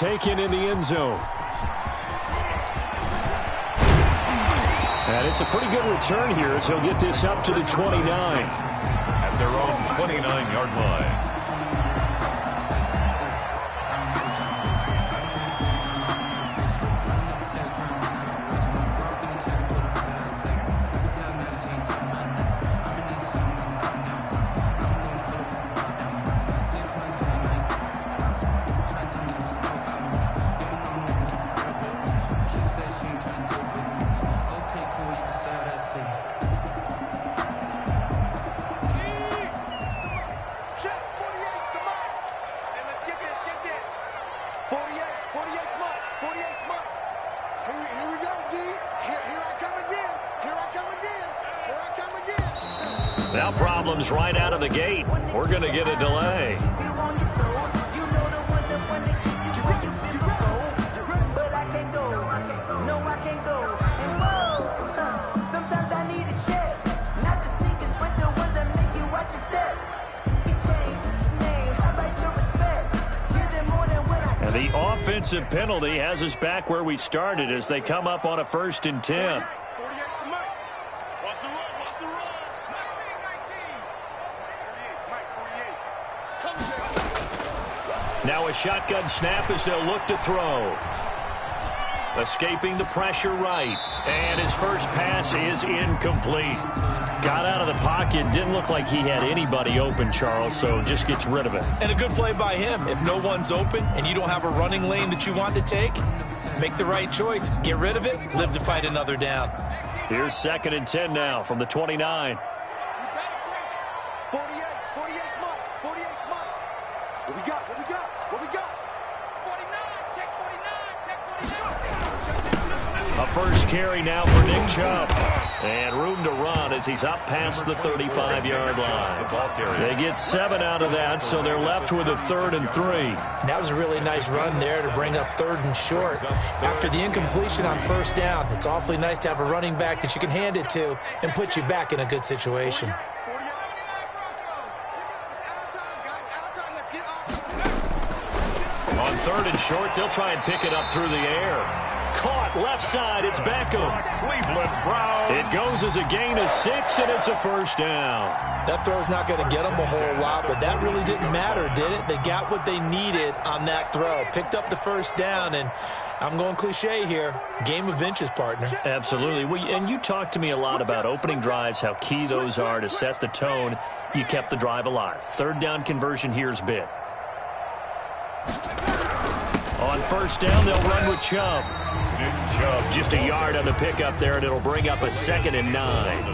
taken in the end zone. And it's a pretty good return here as he'll get this up to the 29. At their own 29-yard line. Now problems right out of the gate. We're going to get a delay. And the offensive penalty has us back where we started as they come up on a 1st and 10. Now a shotgun snap as they'll look to throw. Escaping the pressure right. And his first pass is incomplete. Got out of the pocket. Didn't look like he had anybody open, Charles, so just gets rid of it. And a good play by him. If no one's open and you don't have a running lane that you want to take, make the right choice. Get rid of it. Live to fight another down. Here's 2nd and 10 now from the 29. A first carry now for Nick Chubb. And room to run as he's up past the 35-yard line. They get 7 out of that, so they're left with a 3rd and 3. That was a really nice run there to bring up 3rd and short. After the incompletion on 1st down, it's awfully nice to have a running back that you can hand it to and put you back in a good situation. On 3rd and short, they'll try and pick it up through the air. Caught left side, it's Beckham. Cleveland Brown. It goes as a gain of 6, and it's a 1st down. That throw's not going to get them a whole lot, but that really didn't matter, did it? They got what they needed on that throw. Picked up the 1st down, and I'm going cliche here. Game of inches, partner. Absolutely. And you talked to me a lot about opening drives, how key those are to set the tone. You kept the drive alive. 3rd down conversion here's big. On 1st down, they'll run with Chubb. Just a yard on the pickup there, and it'll bring up a 2nd and 9.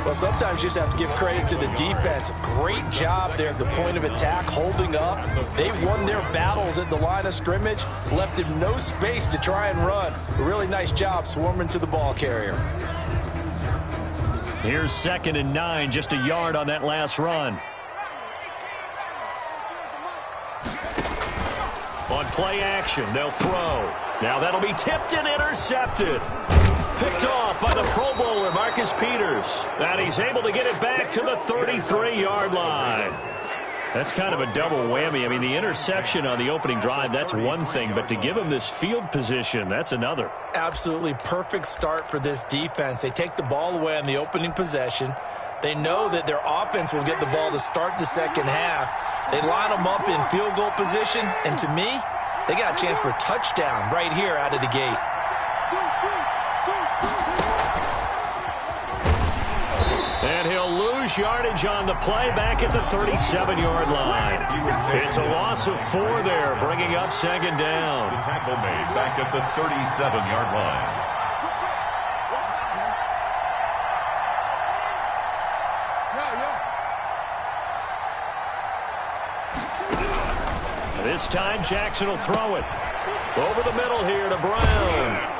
Well, sometimes you just have to give credit to the defense. Great job there at the point of attack, holding up. They won their battles at the line of scrimmage, left him no space to try and run. A really nice job swarming to the ball carrier. Here's 2nd and 9, just a yard on that last run. On play action, they'll throw. Now that'll be tipped and intercepted. Picked off by the Pro Bowler, Marcus Peters. And he's able to get it back to the 33-yard line. That's kind of a double whammy. I mean, the interception on the opening drive, that's one thing. But to give him this field position, that's another. Absolutely perfect start for this defense. They take the ball away on the opening possession. They know that their offense will get the ball to start the 2nd half. They line them up in field goal position, and to me, they got a chance for a touchdown right here out of the gate. And he'll lose yardage on the play back at the 37-yard line. It's a loss of 4 there, bringing up 2nd down. The tackle made back at the 37-yard line. This time, Jackson will throw it. Over the middle here to Brown.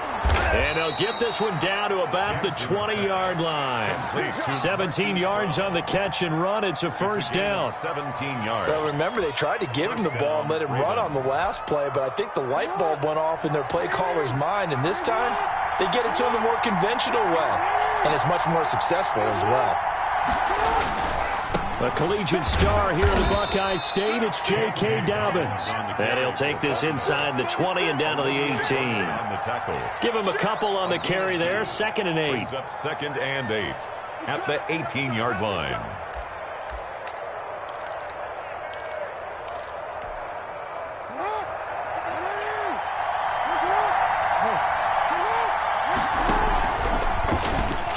And they'll get this one down to about the 20-yard line. 17 yards on the catch and run. It's a 1st down. 17 yards. Well, remember, they tried to give him the ball and let him run on the last play, but I think the light bulb went off in their play caller's mind, and this time they get it to him the more conventional way, and it's much more successful as well. A collegiate star here in the Buckeye State, it's J.K. Dobbins. And he'll take this inside the 20 and down to the 18. Give him a couple on the carry there, 2nd and 8. Brings up 2nd and 8 at the 18-yard line.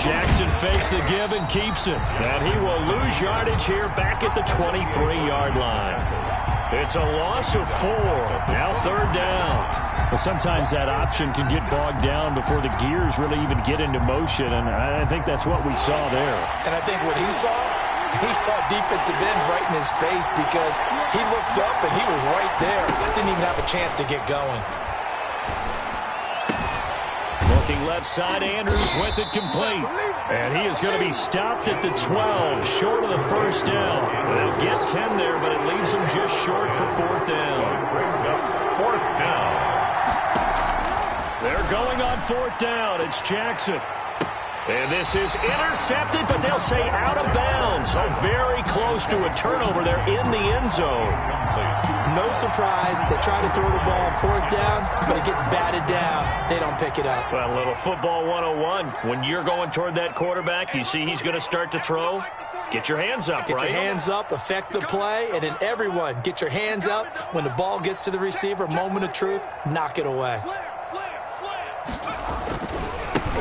Jackson fakes the give and keeps it. And he will lose yardage here back at the 23-yard line. It's a loss of 4. Now 3rd down. Well, sometimes that option can get bogged down before the gears really even get into motion, and I think that's what we saw there. And I think what he saw defensive end right in his face because he looked up and he was right there. Didn't even have a chance to get going. Looking left side, Andrews with it complete. And he is going to be stopped at the 12, short of the 1st down. They'll get 10 there, but it leaves them just short for 4th down. Brings up 4th down. They're going on 4th down. It's Jackson. And this is intercepted, but they'll say out of bounds. So very close to a turnover there in the end zone. No surprise. They try to throw the ball on 4th down, but it gets batted down. They don't pick it up. Well, a little football 101. When you're going toward that quarterback, you see he's going to start to throw. Get your hands up, Get right? your hands up, affect the play, and then everyone get your hands up. When the ball gets to the receiver, moment of truth, knock it away.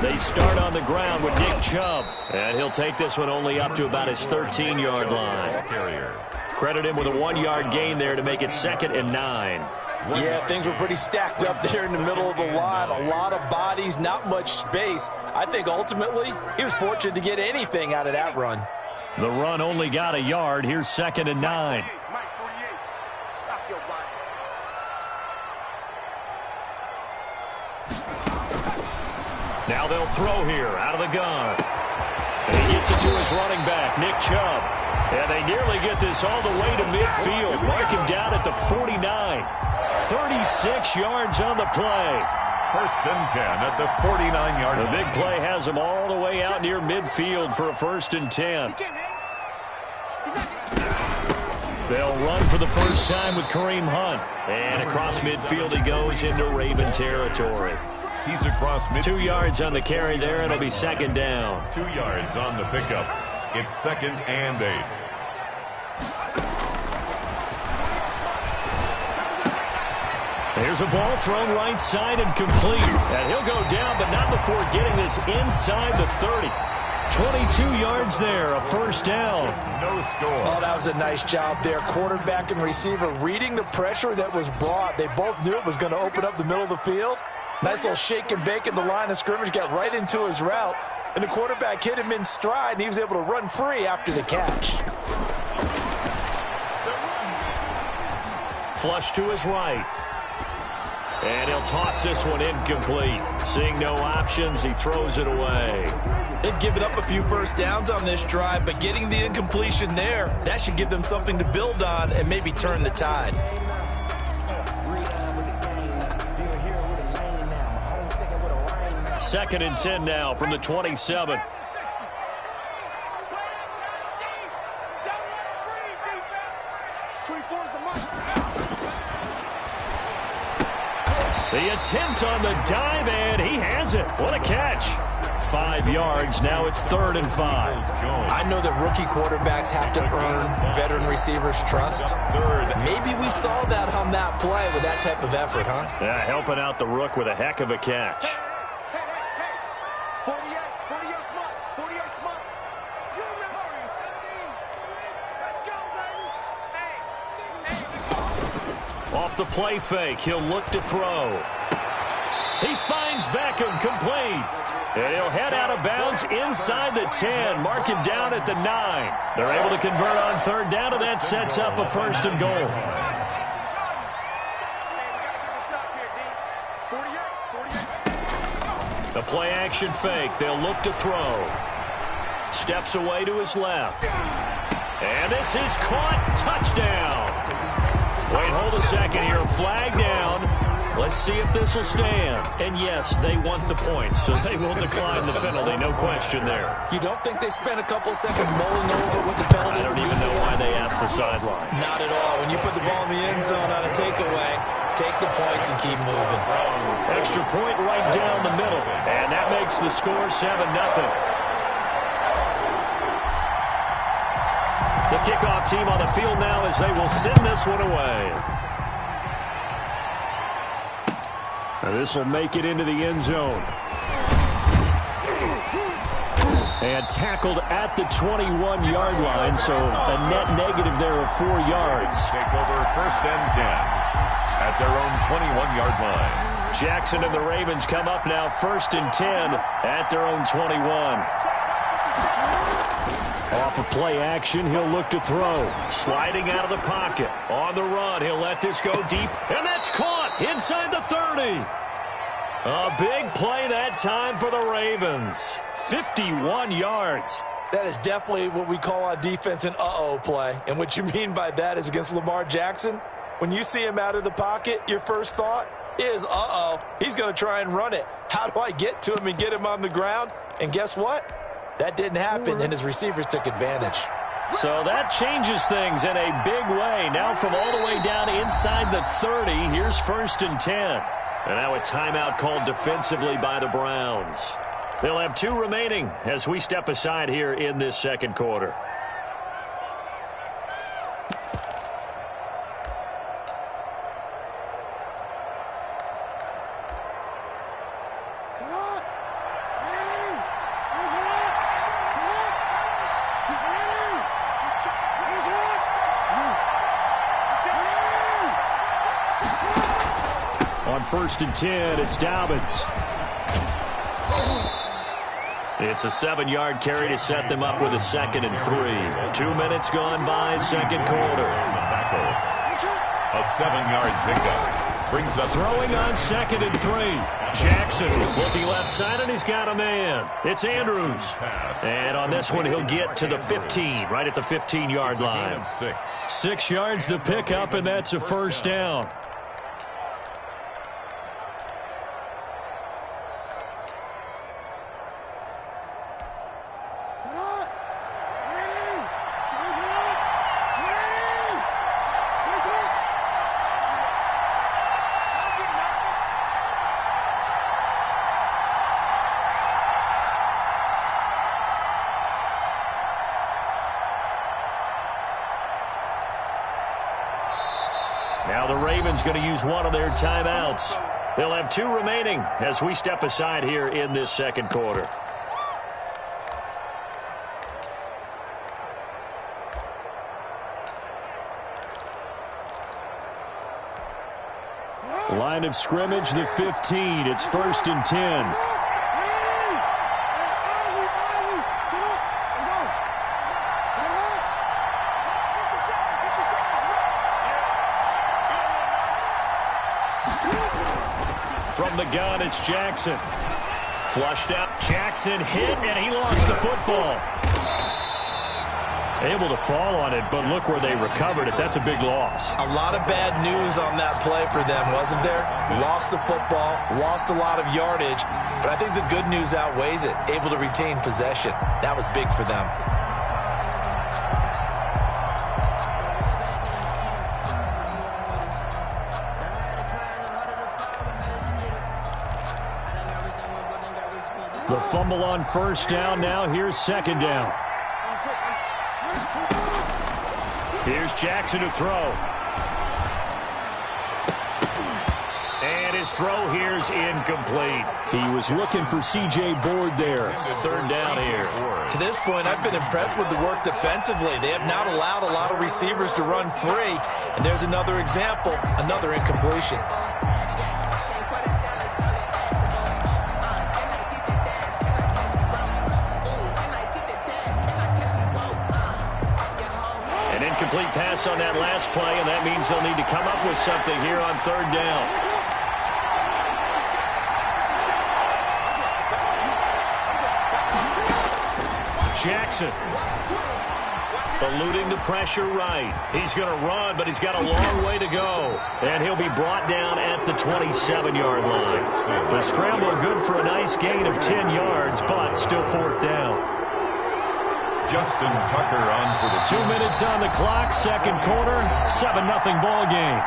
They start on the ground with Nick Chubb. And he'll take this one only up to about his 13-yard line. Credit him with a 1-yard gain there to make it 2nd and 9. Yeah, things were pretty stacked up there in the middle of the line. A lot of bodies, not much space. I think ultimately he was fortunate to get anything out of that run. The run only got a yard. Here's 2nd and 9. Now they'll throw here out of the gun. And he gets it to his running back, Nick Chubb. And they nearly get this all the way to midfield. Mark him down at the 49. 36 yards on the play. 1st and 10 at the 49-yard line. The big play has them all the way out near midfield for a 1st and 10. They'll run for the first time with Kareem Hunt. And across midfield he goes into Raven territory. He's across midfield. 2 yards on the carry there. It'll be 2nd down. 2 yards on the pickup. It's 2nd and 8. There's a ball thrown right side and complete. And he'll go down, but not before getting this inside the 30. 22 yards there, a 1st down. No score. Oh, that was a nice job there. Quarterback and receiver reading the pressure that was brought. They both knew it was going to open up the middle of the field. Nice little shake and bake in the line of scrimmage, got right into his route. And the quarterback hit him in stride, and he was able to run free after the catch. Flush to his right. And he'll toss this one incomplete. Seeing no options, he throws it away. They've given up a few 1st downs on this drive, but getting the incompletion there, that should give them something to build on and maybe turn the tide. Second and 10 now from the 27. The attempt on the dive, and he has it. What a catch. 5 yards. Now it's 3rd and 5. I know that rookie quarterbacks have to earn veteran receivers' trust. Maybe we saw that on that play with that type of effort, huh? Yeah, helping out the rook with a heck of a catch. Off the play fake, he'll look to throw. He finds Beckham complete. And he'll head out of bounds inside the 10. Mark him down at the 9. They're able to convert on 3rd down, and that sets up a 1st and goal. The play action fake. They'll look to throw. Steps away to his left. And this is caught. Touchdown. Wait, hold a second here. Flag down. Let's see if this will stand. And yes, they want the points, so they will decline the penalty. No question there. You don't think they spent a couple of seconds mulling over what the penalty I don't even know why they asked the sideline. Not at all. When you put the ball in the end zone on a takeaway, take the points and keep moving. Extra point right down the middle. And that makes the score 7-0. The kickoff team on the field now as they will send this one away. Now this will make it into the end zone. And tackled at the 21-yard line, so a net negative there of 4 yards. Take over 1st and 10 at their own 21-yard line. Jackson and the Ravens come up now 1st and 10 at their own 21. Off of play action, he'll look to throw. Sliding out of the pocket. On the run, he'll let this go deep. And that's caught inside the 30. A big play that time for the Ravens. 51 yards. That is definitely what we call on defense an uh-oh play. And what you mean by that is against Lamar Jackson, when you see him out of the pocket, your first thought is, uh-oh, he's going to try and run it. How do I get to him and get him on the ground? And guess what? That didn't happen, and his receivers took advantage. So that changes things in a big way. Now from all the way down inside the 30, here's 1st and 10. And now a timeout called defensively by the Browns. They'll have 2 remaining as we step aside here in this second quarter. On 1st and 10, it's Dobbins. It's a 7-yard carry to set them up with a 2nd and 3. 2 minutes gone by, second quarter. Tackle. A 7-yard pickup. Brings up Throwing on 2nd and 3. Jackson looking left side, and he's got a man. It's Andrews. And on this one, he'll get to the 15, right at the 15-yard line. 6 yards the pickup, and that's a 1st down. Now the Ravens going to use one of their timeouts. They'll have 2 remaining as we step aside here in this second quarter. Line of scrimmage, the 15. It's 1st and 10. From the gun, it's Jackson. Flushed out. Jackson hit, and he lost the football. Able to fall on it, but look where they recovered it. That's a big loss. A lot of bad news on that play for them, wasn't there? Lost the football, lost a lot of yardage, but I think the good news outweighs it. Able to retain possession. That was big for them. The fumble on 1st down. Now here's 2nd down. Here's Jackson to throw. And his throw here's incomplete. He was looking for C.J. Board there. 3rd down here. To this point, I've been impressed with the work defensively. They have not allowed a lot of receivers to run free. And there's another example, another incompletion. Incomplete pass on that last play, and that means they'll need to come up with something here on 3rd down. Jackson. Eluding the pressure right. He's going to run, but he's got a long way to go. And he'll be brought down at the 27-yard line. The scramble good for a nice gain of 10 yards, but still fourth down. Justin Tucker on for the 2 minutes on the clock, second quarter, 7-0 ball game.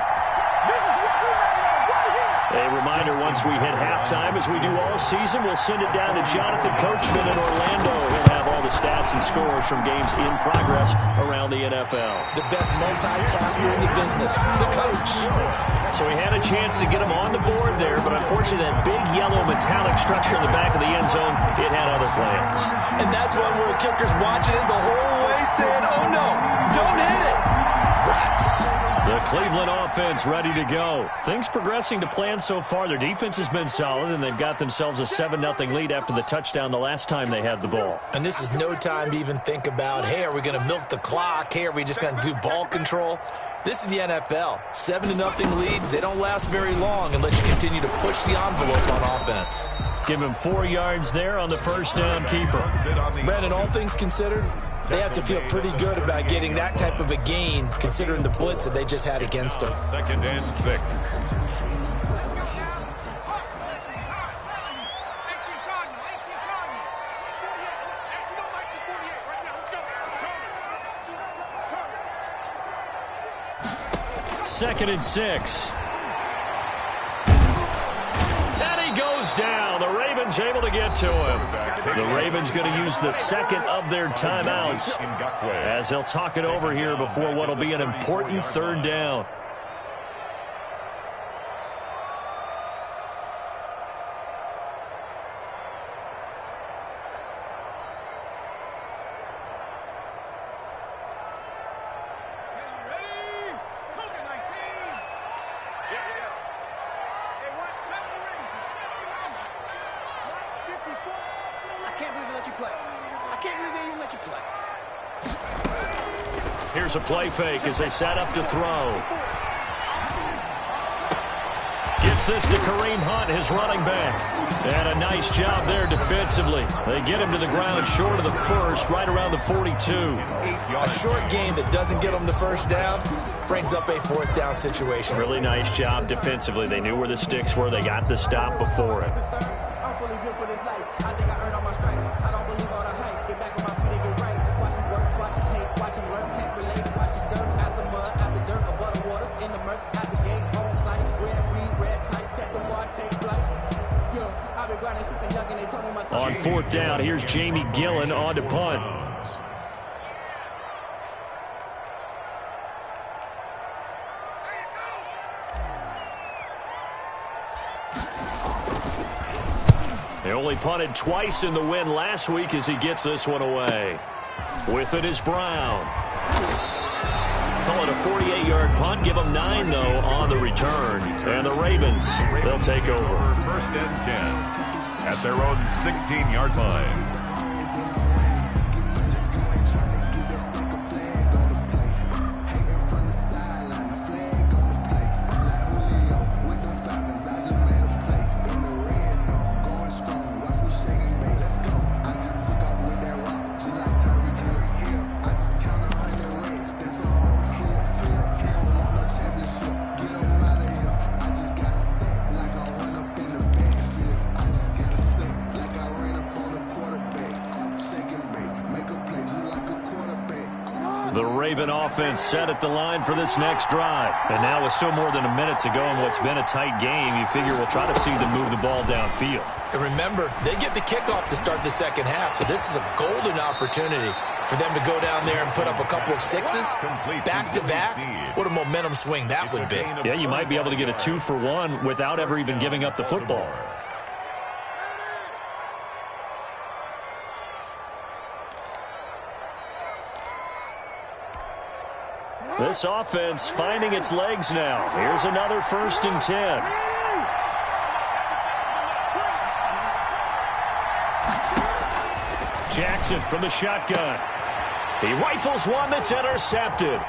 A reminder, once we hit halftime, as we do all season, we'll send it down to Jonathan Coachman in Orlando. He'll have all the stats and scores from games in progress around the NFL. The best multitasker in the business, the coach. So he had a chance to get him on the board there, but unfortunately that big yellow metallic structure in the back of the end zone, it had other plans. And that's one where a kicker's watching it the whole way saying, oh no, don't hit it. Rats. The Cleveland offense ready to go. Things progressing to plan so far. Their defense has been solid, and they've got themselves a 7-0 lead after the touchdown the last time they had the ball. And this is no time to even think about, hey, are we going to milk the clock? Hey, are we just going to do ball control? This is the NFL. 7-0 leads, they don't last very long unless you continue to push the envelope on offense. Give him 4 yards there on the first down keeper. Brandon, all things considered, they have to feel pretty good about getting that type of a gain, considering the blitz that they just had against them. 2nd and 6. Second and 6. And he goes down. The Ravens able to get to him. The Ravens going to use the second of their timeouts as they'll talk it over here before what will be an important third down. Here's a play fake as they set up to throw. Gets this to Kareem Hunt, his running back. And a nice job there defensively. They get him to the ground short of the first, right around the 42. A short game that doesn't get them the first down brings up a fourth down situation. Really nice job defensively. They knew where the sticks were. They got the stop before it. On fourth down, here's Jamie Gillen on to punt. They only punted twice in the win last week as he gets this one away. With it is Brown. Call it a 48-yard punt. Give them 9, though, on the return. And the Ravens, they'll take over. 1st and 10 at their own 16-yard line. The Raven offense set at the line for this next drive. And now with still more than a minute to go in what's been a tight game, you figure we'll try to see them move the ball downfield. And remember, they get the kickoff to start the second half, so this is a golden opportunity for them to go down there and put up a couple of sixes back-to-back. What a momentum swing that would be. Yeah, you might be able to get a 2-for-1 without ever even giving up the football. This offense finding its legs now. Here's another 1st and 10. Jackson from the shotgun. He rifles one that's intercepted.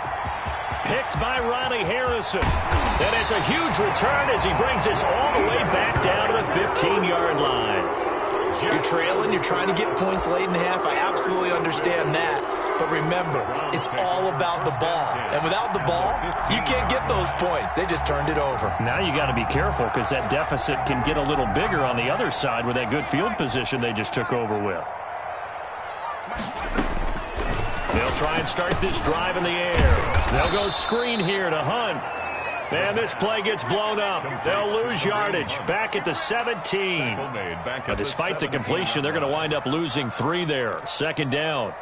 Picked by Ronnie Harrison. And it's a huge return as he brings this all the way back down to the 15-yard line. You're trailing, you're trying to get points late in half. I absolutely understand that. But remember, it's all about the ball. And without the ball, you can't get those points. They just turned it over. Now you got to be careful because that deficit can get a little bigger on the other side with that good field position they just took over with. They'll try and start this drive in the air. They'll go screen here to Hunt. And this play gets blown up. They'll lose yardage back at the 17. But despite the completion, they're going to wind up losing 3 there. Second down.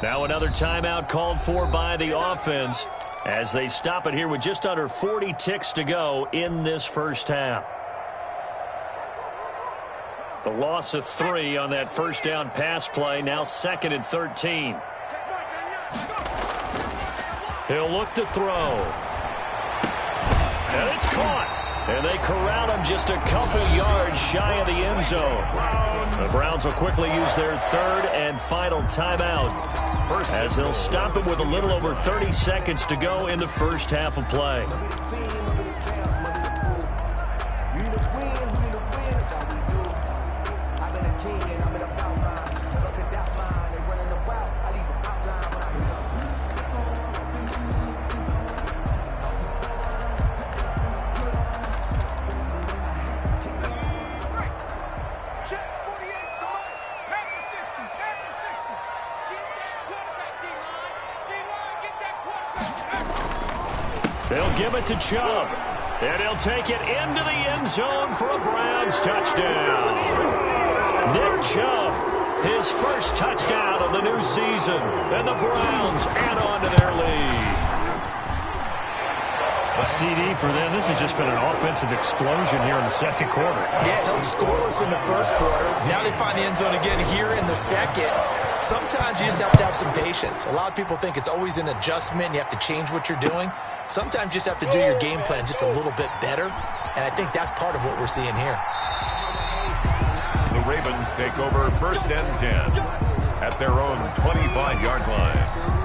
Now another timeout called for by the offense as they stop it here with just under 40 ticks to go in this first half. The loss of 3 on that first down pass play. Now 2nd and 13. He'll look to throw. And it's caught. And they corral him just a couple yards shy of the end zone. The Browns will quickly use their 3rd and final timeout as they'll stop it with a little over 30 seconds to go in the first half of play. They'll give it to Chubb, and he'll take it into the end zone for a Browns touchdown. Nick Chubb, his first touchdown of the new season, and the Browns add on to their lead. A CD for them. This has just been an offensive explosion here in the second quarter. Yeah, held scoreless in the first quarter. Now they find the end zone again here in the second. Sometimes you just have to have some patience. A lot of people think it's always an adjustment. You have to change what you're doing. Sometimes you just have to do your game plan just a little bit better, and I think that's part of what we're seeing here. The Ravens take over 1st and 10 at their own 25-yard line.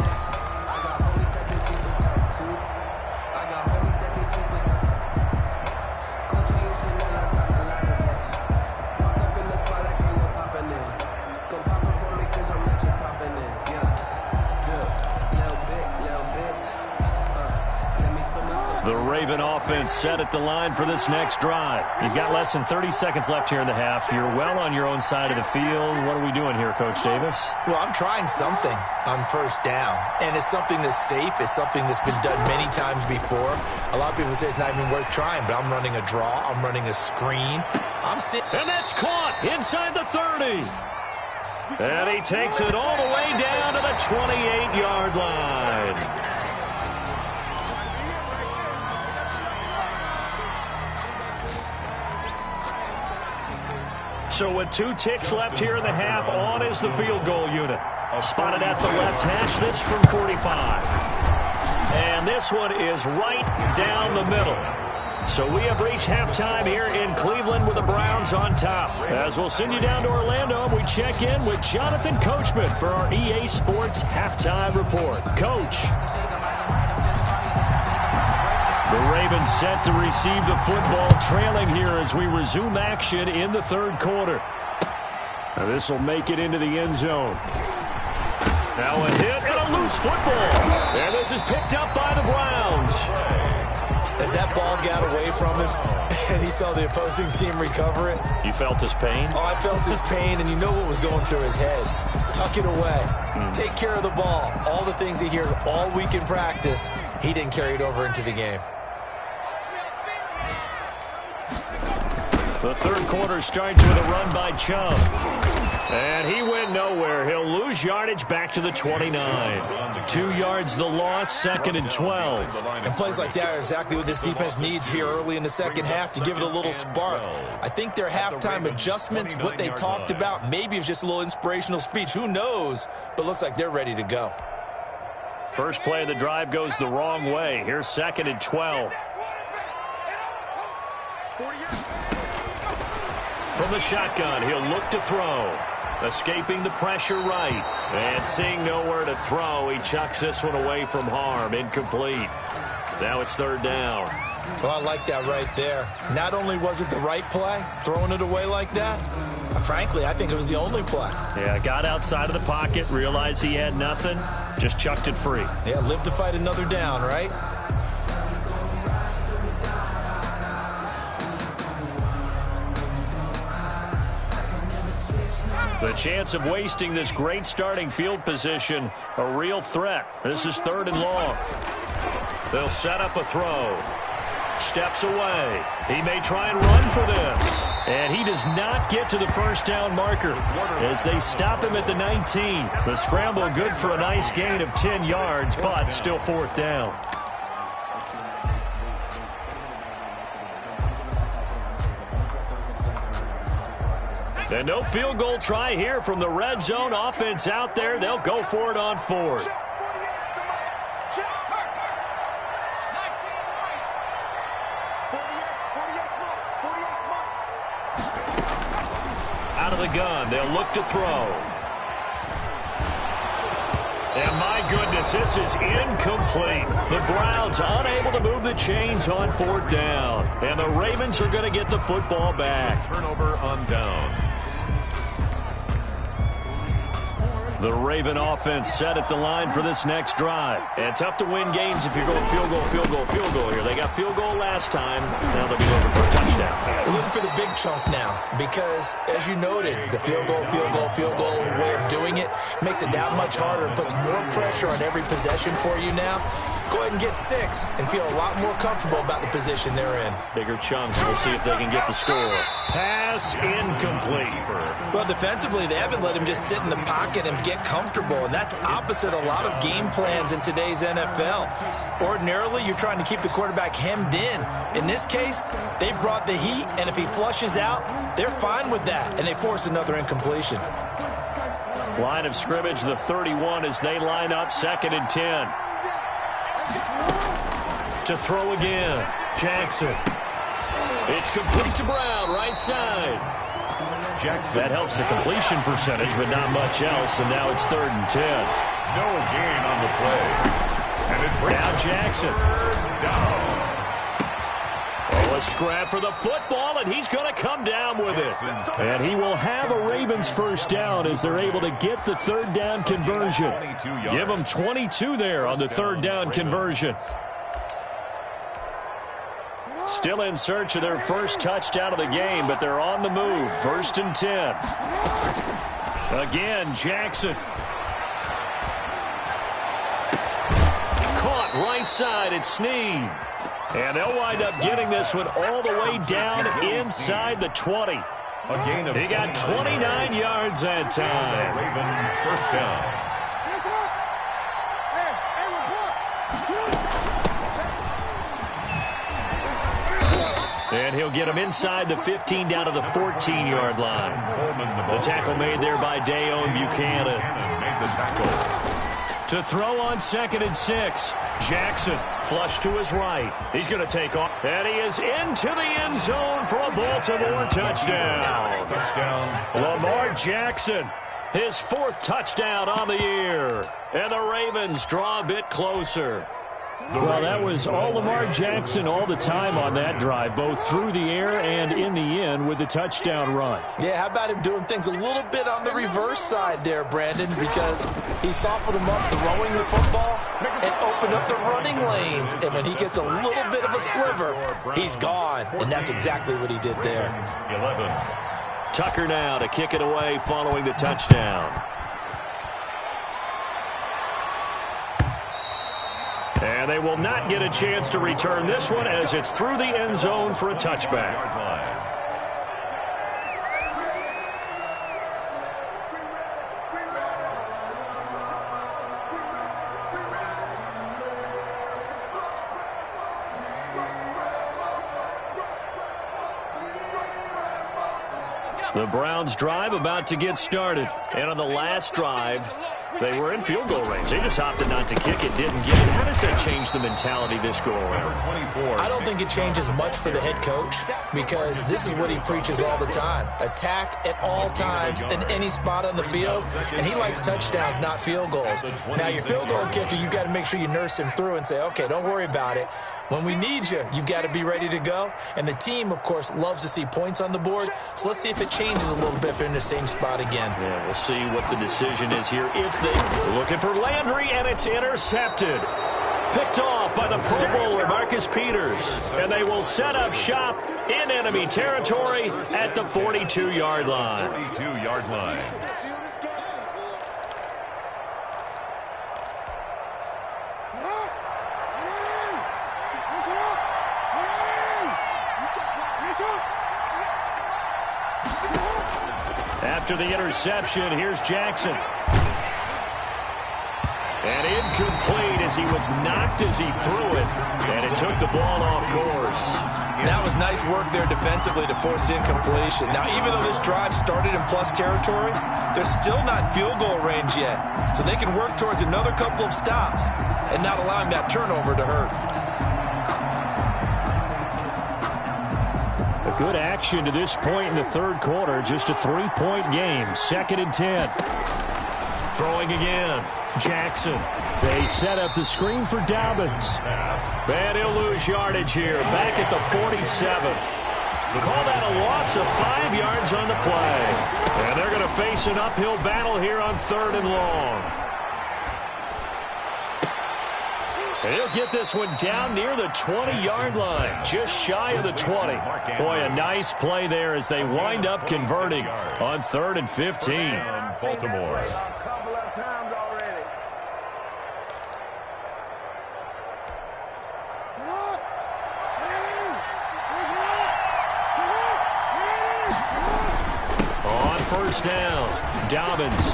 Offense set at the line for this next drive. You've got less than 30 seconds left here in the half. You're well on your own side of the field. What are we doing here, Coach Davis? Well, I'm trying something on first down, and it's something that's safe. It's something that's been done many times before. A lot of people say it's not even worth trying, but I'm running a draw. I'm running a screen. And that's caught inside the 30. And he takes it all the way down to the 28-yard line. So with 2 ticks left here in the half, on is the field goal unit. Spotted at the left hash, this from 45. And this one is right down the middle. So we have reached halftime here in Cleveland with the Browns on top. As we'll send you down to Orlando, and we check in with Jonathan Coachman for our EA Sports Halftime Report. Coach. The Ravens set to receive the football, trailing here as we resume action in the third quarter. Now this will make it into the end zone. Now a hit and a loose football. And this is picked up by the Browns. As that ball got away from him and he saw the opposing team recover it. You felt his pain? Oh, I felt his pain, and you know what was going through his head. Tuck it away. Take care of the ball. All the things he hears all week in practice, he didn't carry it over into the game. The third quarter starts with a run by Chubb. And he went nowhere. He'll lose yardage back to the 29. 2 yards the loss, 2nd and 12. And plays like that are exactly what this defense needs here early in the second half to give it a little spark. I think their halftime adjustments, what they talked about, maybe it was just a little inspirational speech. Who knows? But looks like they're ready to go. First play of the drive goes the wrong way. Here's 2nd and 12. From the shotgun, he'll look to throw. Escaping the pressure right. And seeing nowhere to throw, he chucks this one away from harm. Incomplete. Now it's 3rd down. Well, I like that right there. Not only was it the right play, throwing it away like that, Frankly, I think it was the only play. Yeah, got outside of the pocket, realized he had nothing, just chucked it free. Yeah, live to fight another down, right? The chance of wasting this great starting field position, a real threat. This is 3rd and long. They'll set up a throw. Steps away. He may try and run for this. And he does not get to the first down marker as they stop him at the 19. The scramble good for a nice gain of 10 yards, but still 4th down. And no field goal try here from the red zone offense out there. They'll go for it on 4th. Out of the gun, they'll look to throw. And my goodness, this is incomplete. The Browns unable to move the chains on 4th down. And the Ravens are going to get the football back. Turnover on downs. The Raven offense set at the line for this next drive. And tough to win games if you're going field goal, field goal, field goal here. They got field goal last time. Now they'll be looking for a touchdown. We're looking for the big chunk now because, as you noted, the field goal way of doing it makes it that much harder and puts more pressure on every possession for you now. Go ahead and get 6 and feel a lot more comfortable about the position they're in. Bigger chunks. We'll see if they can get the score. Pass incomplete. Well, defensively, they haven't let him just sit in the pocket and get comfortable, and that's opposite a lot of game plans in today's NFL. Ordinarily, you're trying to keep the quarterback hemmed in. In this case, they brought the heat, and if he flushes out, they're fine with that, and they force another incompletion. Line of scrimmage, the 31, as they line up 2nd and 10. To throw again, Jackson. It's complete to Brown, right side. Jackson. That helps the completion percentage, but not much else, and now it's 3rd and 10. No gain on the play. And it brings now Jackson. Down. Oh, a scrap for the football, and he's going to come down with it. And he will have a Ravens first down as they're able to get the 3rd down conversion. Give them 22 there on the 3rd down conversion. Still in search of their first touchdown of the game, but they're on the move. 1st and 10. Again, Jackson. Caught right side at Snead. And they'll wind up getting this one all the way down inside the 20. He got 29 yards that time. Raven first down. And he'll get him inside the 15 down to the 14-yard line. The tackle made there by Dayon Buchanan. To throw on 2nd and 6. Jackson flush to his right. He's going to take off. And he is into the end zone for a Baltimore touchdown. Lamar Jackson, his 4th touchdown on the year. And the Ravens draw a bit closer. Well, that was all Lamar Jackson all the time on that drive, both through the air and in the end with the touchdown run. Yeah, how about him doing things a little bit on the reverse side there, Brandon, because he softened him up throwing the football and opened up the running lanes. And when he gets a little bit of a sliver, he's gone. And that's exactly what he did there. 11. Tucker now to kick it away following the touchdown. And they will not get a chance to return this one as it's through the end zone for a touchback. The Browns drive about to get started. And on the last drive, they were in field goal range. They just opted not to kick it, didn't get it. How does that change the mentality this go around? I don't think it changes much for the head coach because this is what he preaches all the time. Attack at all times in any spot on the field, and he likes touchdowns, not field goals. Now, your field goal kicker, you got to make sure you nurse him through and say, okay, don't worry about it. When we need you, you've got to be ready to go. And the team, of course, loves to see points on the board. So let's see if it changes a little bit if they're in the same spot again. Yeah, we'll see what the decision is here. If they're looking for Landry, and it's intercepted. Picked off by the Pro Bowler, Marcus Peters. And they will set up shop in enemy territory at the 42-yard line. 42-yard line. After the interception, here's Jackson. And incomplete as he was knocked as he threw it. And it took the ball off course. That was nice work there defensively to force incompletion. Now, even though this drive started in plus territory, they're still not in field goal range yet. So they can work towards another couple of stops and not allowing that turnover to hurt. A good action to this point in the third quarter. Just a 3-point game. 2nd and 10. Throwing again. Jackson. They set up the screen for Dobbins. And he'll lose yardage here. Back at the 47. Call that a loss of 5 yards on the play. And they're going to face an uphill battle here on 3rd and long. And he'll get this one down near the 20-yard line, just shy of the 20. Boy, a nice play there as they wind up converting on 3rd and 15. Baltimore. On 1st down, Dobbins.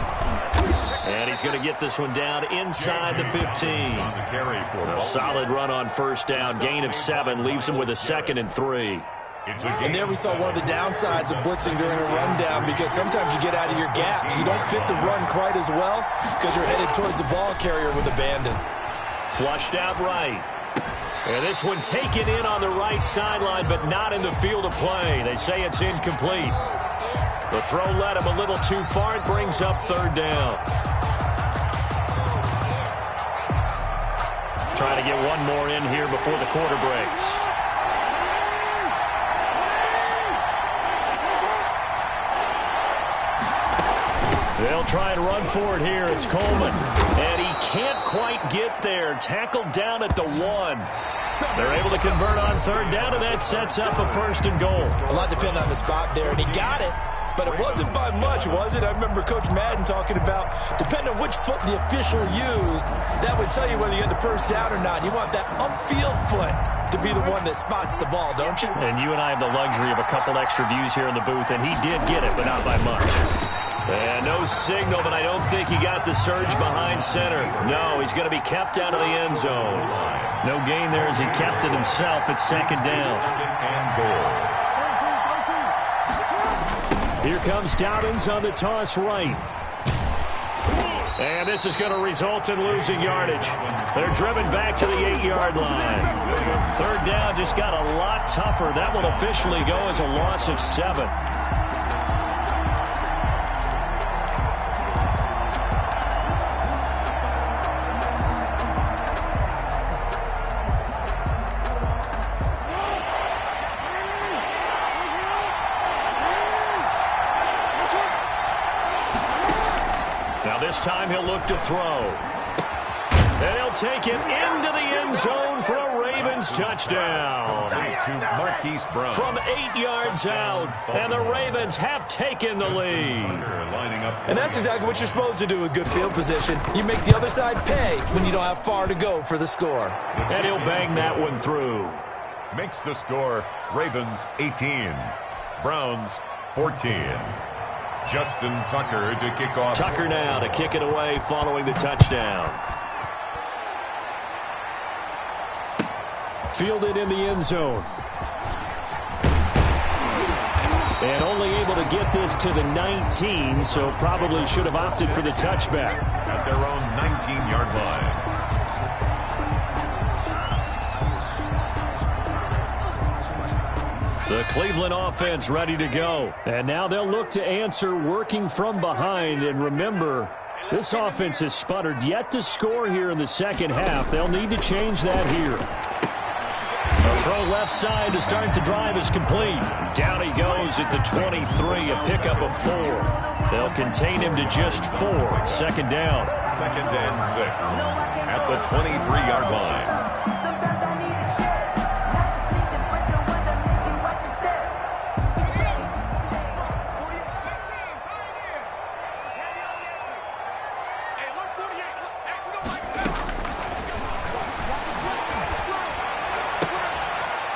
And he's going to get this one down inside the 15. A solid run on 1st down. Gain of 7 leaves him with a 2nd and 3. And there we saw one of the downsides of blitzing during a rundown, because sometimes you get out of your gaps. You don't fit the run quite as well because you're headed towards the ball carrier with abandon. Flushed out right. And this one taken in on the right sideline, but not in the field of play. They say it's incomplete. The throw led him a little too far. It brings up 3rd down. Trying to get one more in here before the quarter breaks. They'll try and run for it here. It's Coleman. And he can't quite get there. Tackled down at the 1. They're able to convert on 3rd down, and that sets up a 1st and goal. A lot depending on the spot there, and he got it. But it wasn't by much, was it? I remember Coach Madden talking about, depending on which foot the official used, that would tell you whether you had the 1st down or not. You want that upfield foot to be the one that spots the ball, don't you? And you and I have the luxury of a couple extra views here in the booth, and he did get it, but not by much. And no signal, but I don't think he got the surge behind center. No, he's going to be kept out of the end zone. No gain there as he kept it himself at 2nd down. 2nd and goal. Here comes Dobbins on the toss right. And this is going to result in losing yardage. They're driven back to the 8-yard line. 3rd down just got a lot tougher. That will officially go as a loss of 7. This time he'll look to throw. And he'll take it into the end zone for a Ravens touchdown. To Marquise Brown. From 8 yards out. And the Ravens have taken the lead. And that's exactly what you're supposed to do with good field position. You make the other side pay when you don't have far to go for the score. And he'll bang that one through. Makes the score Ravens 18. Browns 14. Justin Tucker to kick off. Tucker now to kick it away following the touchdown. Fielded in the end zone. And only able to get this to the 19, so probably should have opted for the touchback. At their own 19-yard line. The Cleveland offense ready to go. And now they'll look to answer working from behind. And remember, this offense has sputtered yet to score here in the second half. They'll need to change that here. throw left side to start the drive is complete. Down he goes at the 23, a pickup of 4. They'll contain him to just 4. Second down. 2nd and 6 at the 23-yard line.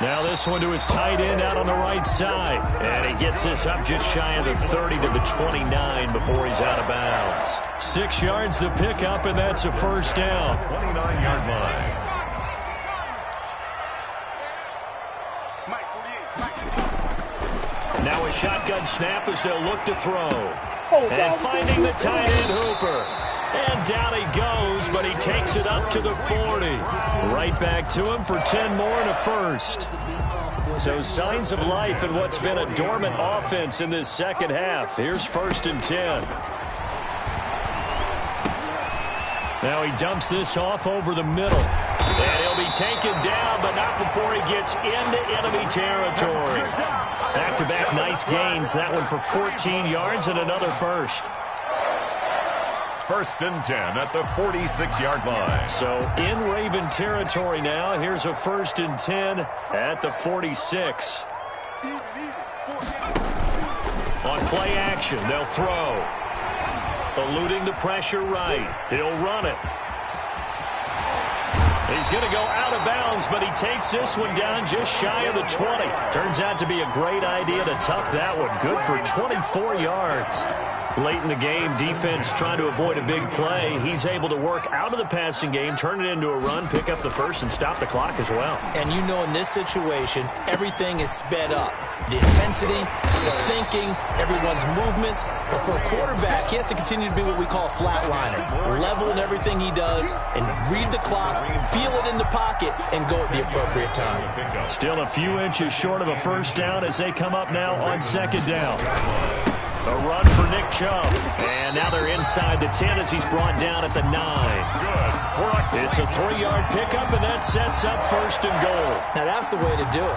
Now this one to his tight end out on the right side. And he gets this up just shy of the 30 to the 29 before he's out of bounds. 6 yards the pickup, and that's a first down. 29-yard line. Now a shotgun snap as they'll look to throw. And finding the tight end Hooper. And down he goes, but he takes it up to the 40. Right back to him for 10 more and a first. So signs of life in what's been a dormant offense in this second half. Here's 1st and 10. Now he dumps this off over the middle. And he'll be taken down, but not before he gets into enemy territory. Back-to-back nice gains. That one for 14 yards and another first. 1st and 10 at the 46-yard line. So in Raven territory now. Here's a 1st and 10 at the 46. On play action, they'll throw. Eluding the pressure right. He'll run it. He's going to go out of bounds, but he takes this one down just shy of the 20. Turns out to be a great idea to tuck that one. Good for 24 yards. Late in the game, defense trying to avoid a big play. He's able to work out of the passing game, turn it into a run, pick up the first, and stop the clock as well. And you know in this situation, everything is sped up. The intensity, the thinking, everyone's movements. But for a quarterback, he has to continue to be what we call a flatliner. Level in everything he does and read the clock, feel it in the pocket, and go at the appropriate time. Still a few inches short of a first down as they come up now on 2nd down. A run for Nick Chubb. And now they're inside the 10 as he's brought down at the 9. It's a 3-yard pickup, and that sets up 1st and goal. Now that's the way to do it.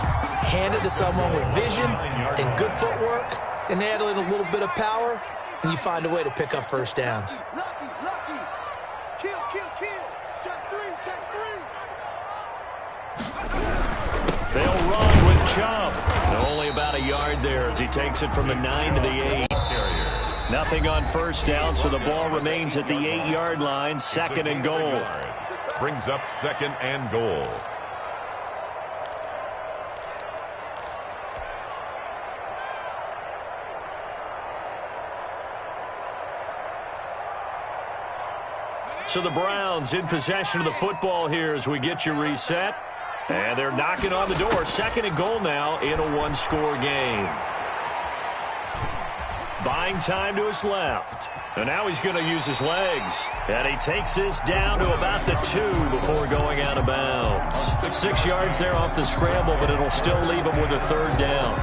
Hand it to someone with vision and good footwork, and add in a little bit of power, and you find a way to pick up first downs. Kill. Check 3. They'll run with Chubb. Only about a yard there as he takes it from the 9 to the 8. Nothing on first down, so the ball remains at the 8-yard line. 2nd and goal. Brings up 2nd and goal. So the Browns in possession of the football here as we get you reset. And they're knocking on the door. 2nd and goal now in a one-score game. Buying time to his left. And now he's going to use his legs. And he takes this down to about the 2 before going out of bounds. 6 yards there off the scramble, but it'll still leave him with a 3rd down.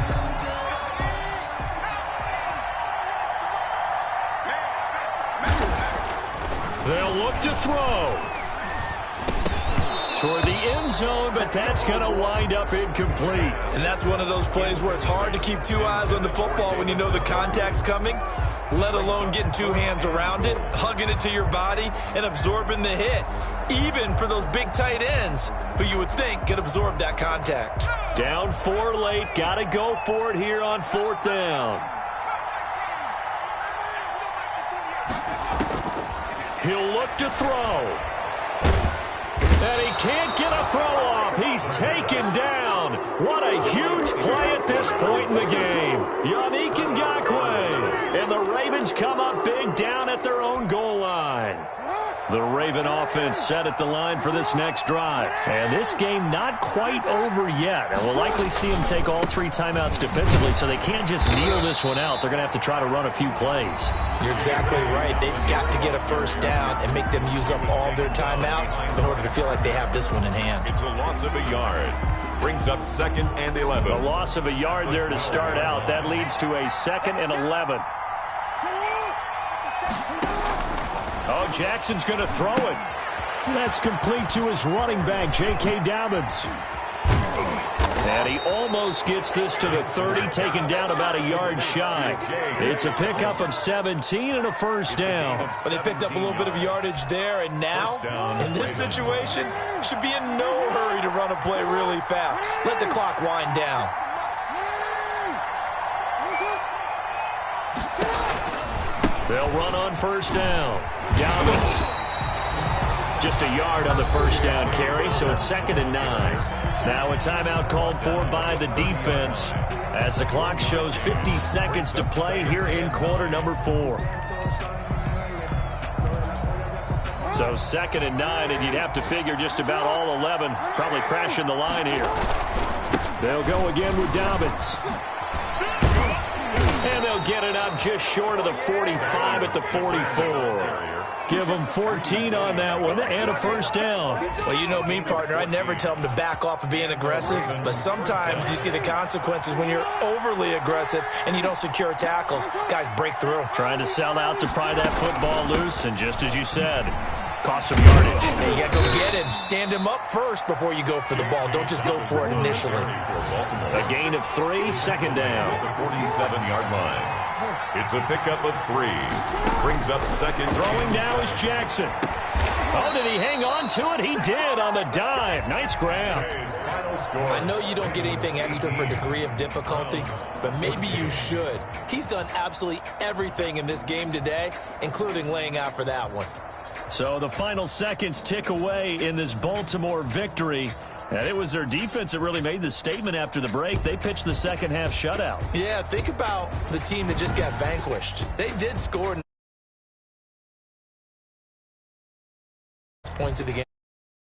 They'll look to throw. Toward the end zone, but that's going to wind up incomplete. And that's one of those plays where it's hard to keep 2 eyes on the football when you know the contact's coming, let alone getting 2 hands around it, hugging it to your body, and absorbing the hit. Even for those big tight ends who you would think could absorb that contact. Down 4 late. Got to go for it here on 4th down. He'll look to throw. And he can't get a throw off. He's taken down. What a huge play at this point in the game. Yannick Ngakoue. And the Ravens come up big down at their own goal line. The Raven offense set at the line for this next drive. And this game not quite over yet. And we'll likely see them take all 3 timeouts defensively, so they can't just kneel this one out. They're going to have to try to run a few plays. You're exactly right. They've got to get a first down and make them use up all their timeouts in order to feel like they have this one in hand. It's a loss of a yard. Brings up 2nd and 11. A loss of a yard there to start out. That leads to a 2nd and 11. Oh, Jackson's going to throw it. That's complete to his running back, J.K. Dobbins. he almost gets this to the 30, taken down about a yard shy. It's a pickup of 17 and a first down. But they picked up a little bit of yardage there, and now, in this situation, should be in no hurry to run a play really fast. Let the clock wind down. They'll run on first down. Dobbins. Just a yard on the first down carry, so it's 2nd and 9. Now a timeout called for by the defense as the clock shows 50 seconds to play here in quarter number 4. So 2nd and 9, and you'd have to figure just about all 11 probably crashing the line here. They'll go again with Dobbins. And they'll get it up just short of the 45 at the 44. Give them 14 on that one and a first down. Well, you know me, partner. I never tell them to back off of being aggressive, but sometimes you see the consequences when you're overly aggressive and you don't secure tackles. Guys break through. Trying to sell out to pry that football loose, and just as you said, cost some yardage. Hey, you got to go get him. Stand him up first before you go for the ball. Don't just go for it initially. A gain of 3, 2nd down. The 47-yard line. It's a pickup of 3. Brings up 2nd. Throwing now is Jackson. Oh, did he hang on to it? He did on the dive. Nice grab. I know you don't get anything extra for degree of difficulty, but maybe you should. He's done absolutely everything in this game today, including laying out for that one. So the final seconds tick away in this Baltimore victory. And it was their defense that really made the statement after the break. They pitched the second-half shutout. Yeah, think about the team that just got vanquished. They did score points of the game.